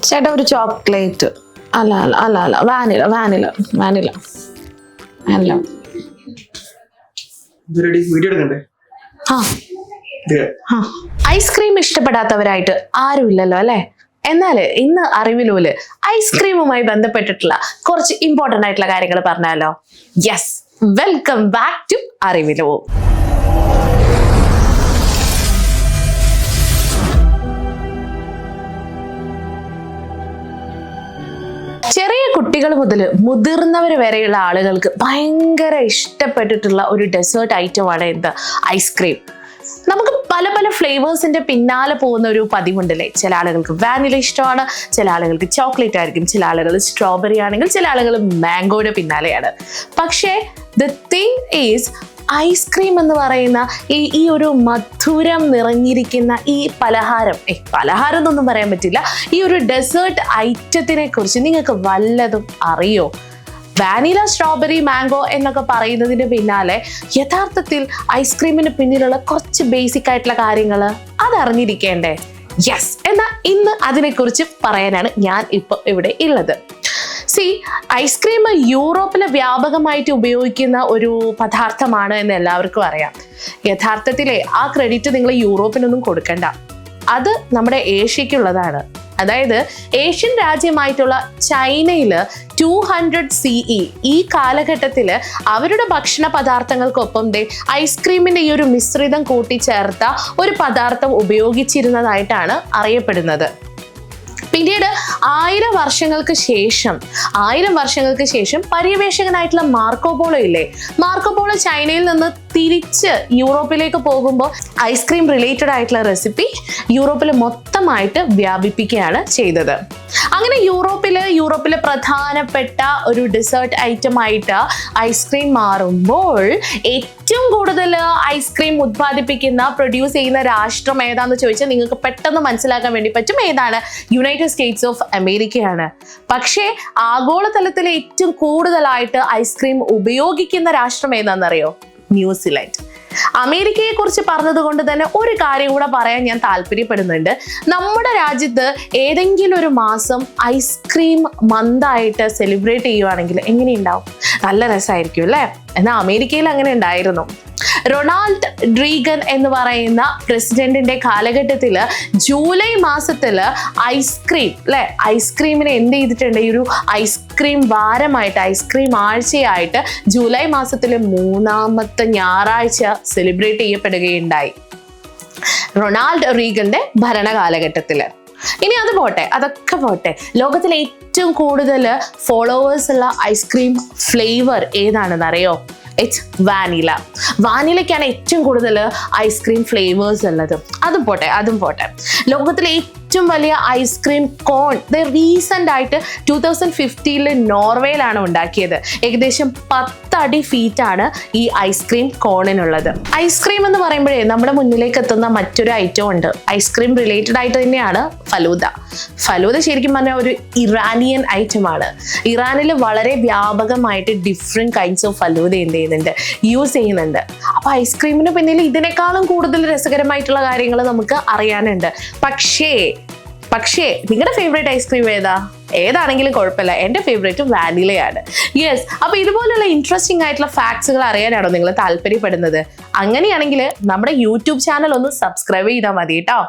ചേട്ടാ ഒരു ചോക്ലേറ്റ്. അല്ല അല്ല അല്ല അല്ല vanilla vanilla vanilla vanilla. Video എടുക്കണ്ടേ? ഐസ്ക്രീം ഇഷ്ടപ്പെടാത്തവരായിട്ട് ആരുമില്ലല്ലോ അല്ലെ? എന്നാൽ ഇന്ന് അറിവിലൂല് ഐസ്ക്രീമുമായി ബന്ധപ്പെട്ടിട്ടുള്ള കുറച്ച് ഇമ്പോർട്ടന്റ് ആയിട്ടുള്ള കാര്യങ്ങൾ പറഞ്ഞാലോ? യെസ്, വെൽക്കം ബാക്ക് ടു അറിവിലു. ചെറിയ കുട്ടികൾ മുതൽ മുതിർന്നവർ വരെയുള്ള ആളുകൾക്ക് ഭയങ്കര ഇഷ്ടപ്പെട്ടിട്ടുള്ള ഒരു ഡെസേർട്ട് ഐറ്റമാണ് എന്ത്? ഐസ്ക്രീം. നമുക്ക് പല പല ഫ്ലേവേഴ്സിന്റെ പിന്നാലെ പോകുന്ന ഒരു പതിവുണ്ടല്ലേ? ചില ആളുകൾക്ക് വാനില ഇഷ്ടമാണ്, ചില ആളുകൾക്ക് ചോക്ലേറ്റ് ആയിരിക്കും, ചില ആളുകൾ സ്ട്രോബെറി ആണെങ്കിൽ, ചില ആളുകൾ മാംഗോയുടെ പിന്നാലെയാണ്. പക്ഷേ ദ തിങ് ഈസ്, ഐസ്ക്രീം എന്ന് പറയുന്ന ഈ ഒരു മധുരം നിറഞ്ഞിരിക്കുന്ന ഈ പലഹാരം എന്നൊന്നും പറയാൻ പറ്റില്ല, ഈ ഒരു ഡെസേർട്ട് ഐറ്റത്തിനെ കുറിച്ച് നിങ്ങൾക്ക് വല്ലതും അറിയോ? വാനില, സ്ട്രോബെറി, മാംഗോ എന്നൊക്കെ പറയുന്നതിന് പിന്നാലെ യഥാർത്ഥത്തിൽ ഐസ്ക്രീമിന് പിന്നിലുള്ള കുറച്ച് ബേസിക് ആയിട്ടുള്ള കാര്യങ്ങൾ അതറിഞ്ഞിരിക്കേണ്ടേ? യെസ്, എന്നാൽ ഇന്ന് അതിനെക്കുറിച്ച് പറയാനാണ് ഞാൻ ഇപ്പോൾ ഇവിടെ ഉള്ളത്. ഐസ്ക്രീം യൂറോപ്പിൽ വ്യാപകമായിട്ട് ഉപയോഗിക്കുന്ന ഒരു പദാർത്ഥമാണ് എന്ന് എല്ലാവർക്കും അറിയാം. യഥാർത്ഥത്തിലെ ആ ക്രെഡിറ്റ് നിങ്ങൾ യൂറോപ്പിനൊന്നും കൊടുക്കണ്ട, അത് നമ്മുടെ ഏഷ്യക്കുള്ളതാണ്. അതായത് ഏഷ്യൻ രാജ്യമായിട്ടുള്ള ചൈനയിൽ 200 CE ഈ കാലഘട്ടത്തിൽ അവരുടെ ഭക്ഷണ പദാർത്ഥങ്ങൾക്കൊപ്പം ഐസ്ക്രീമിന്റെ ഈ ഒരു മിശ്രിതം കൂട്ടിച്ചേർത്ത ഒരു പദാർത്ഥം ഉപയോഗിച്ചിരുന്നതായിട്ടാണ് അറിയപ്പെടുന്നത്. പിന്നീട് 1000 വർഷങ്ങൾക്ക് ശേഷം പര്യവേഷകനായിട്ടുള്ള മാർക്കോപോളോ ഇല്ലേ, മാർക്കോപോളോ ചൈനയിൽ നിന്ന് തിരിച്ച് യൂറോപ്പിലേക്ക് പോകുമ്പോൾ ഐസ്ക്രീം റിലേറ്റഡ് ആയിട്ടുള്ള റെസിപ്പി യൂറോപ്പിൽ മൊത്തമായിട്ട് വ്യാപിപ്പിക്കുകയാണ് ചെയ്തത്. അങ്ങനെ യൂറോപ്പിലെ പ്രധാനപ്പെട്ട ഒരു ഡെസേർട്ട് ഐറ്റം ആയിട്ട് ഐസ്ക്രീം മാറുമ്പോൾ ഏറ്റവും കൂടുതൽ ഐസ്ക്രീം പ്രൊഡ്യൂസ് ചെയ്യുന്ന രാഷ്ട്രം ഏതാന്ന് ചോദിച്ചാൽ നിങ്ങൾക്ക് പെട്ടെന്ന് മനസ്സിലാക്കാൻ വേണ്ടി പറ്റും. ഏതാണ്? യുണൈറ്റഡ് സ്റ്റേറ്റ്സ് ഓഫ് അമേരിക്കയാണ്. പക്ഷേ ആഗോളതലത്തിൽ ഏറ്റവും കൂടുതലായിട്ട് ഐസ്ക്രീം ഉപയോഗിക്കുന്ന രാഷ്ട്രം ഏതാണെന്നറിയോ? ന്യൂസിലാൻഡ്. അമേരിക്കയെ കുറിച്ച് പറഞ്ഞത് കൊണ്ട് തന്നെ ഒരു കാര്യം കൂടെ പറയാൻ ഞാൻ താല്പര്യപ്പെടുന്നുണ്ട്. നമ്മുടെ രാജ്യത്ത് ഏതെങ്കിലും ഒരു മാസം ഐസ്ക്രീം മന്തായിട്ട് സെലിബ്രേറ്റ് ചെയ്യുവാണെങ്കിൽ എങ്ങനെയുണ്ടാവും? നല്ല രസമായിരിക്കും അല്ലേ? എന്നാൽ അമേരിക്കയിൽ അങ്ങനെ ഉണ്ടായിരുന്നു. റൊണാൾഡ് റീഗൻ എന്ന് പറയുന്ന പ്രസിഡന്റിന്റെ കാലഘട്ടത്തിൽ ജൂലൈ മാസത്തിൽ ഐസ്ക്രീമിനെ എന്ത് ചെയ്തിട്ടുണ്ട്? ഈ ഒരു ഐസ്ക്രീം വാരമായിട്ട്, ഐസ്ക്രീം ആഴ്ചയായിട്ട് ജൂലൈ മാസത്തിലെ 3ാമത്തെ ഞായറാഴ്ച സെലിബ്രേറ്റ് ചെയ്യപ്പെടുകയുണ്ടായി റൊണാൾഡ് റീഗന്റെ ഭരണകാലഘട്ടത്തിൽ. ഇനി അത് പോട്ടെ, അതൊക്കെ പോട്ടെ, ലോകത്തിലെ ഏറ്റവും കൂടുതൽ ഫോളോവേഴ്സ് ഉള്ള ഐസ്ക്രീം ഫ്ലേവർ ഏതാണെന്ന് അറിയോ? It's vanilla. വാനിലയ്ക്കാണ് ഏറ്റവും കൂടുതൽ ഐസ്ക്രീം ഫ്ലേവേഴ്സ് ഉള്ളത്. അതും പോട്ടെ, ലോകത്തിലെ ഏറ്റവും വലിയ ഐസ്ക്രീം കോൺ റീസെന്റ് ആയിട്ട് 2015 നോർവേയിലാണ് ഉണ്ടാക്കിയത്. ഏകദേശം 10 അടി ഫീറ്റാണ് ഈ ഐസ്ക്രീം കോണിനുള്ളത്. ഐസ്ക്രീം എന്ന് പറയുമ്പോഴേ നമ്മുടെ മുന്നിലേക്ക് എത്തുന്ന മറ്റൊരു ഐറ്റം ഉണ്ട്. ഐസ്ക്രീം റിലേറ്റഡ് ആയിട്ട് തന്നെയാണ് ഫലൂദ ശരിക്കും പറഞ്ഞാൽ ഒരു ഇറാനിയൻ ഐറ്റമാണ്. ഇറാനിൽ വളരെ വ്യാപകമായിട്ട് different kinds of falooda use ചെയ്യുന്നുണ്ട്. അപ്പൊ ഐസ്ക്രീമിന് പിന്നിൽ ഇതിനേക്കാളും കൂടുതൽ രസകരമായിട്ടുള്ള കാര്യങ്ങൾ നമുക്ക് അറിയാനുണ്ട്. പക്ഷേ നിങ്ങളുടെ ഫേവറേറ്റ് ഐസ്ക്രീം ഏതാണെങ്കിലും കുഴപ്പമില്ല, എൻ്റെ ഫേവറേറ്റ് വാനിലയാണ്. യെസ്, അപ്പൊ ഇതുപോലുള്ള ഇൻട്രസ്റ്റിംഗ് ആയിട്ടുള്ള ഫാക്ട്സുകൾ അറിയാനാണോ നിങ്ങൾ താല്പര്യപ്പെടുന്നത്? അങ്ങനെയാണെങ്കിൽ നമ്മുടെ യൂട്യൂബ് ചാനൽ ഒന്ന് സബ്സ്ക്രൈബ് ചെയ്താൽ മതി കേട്ടോ.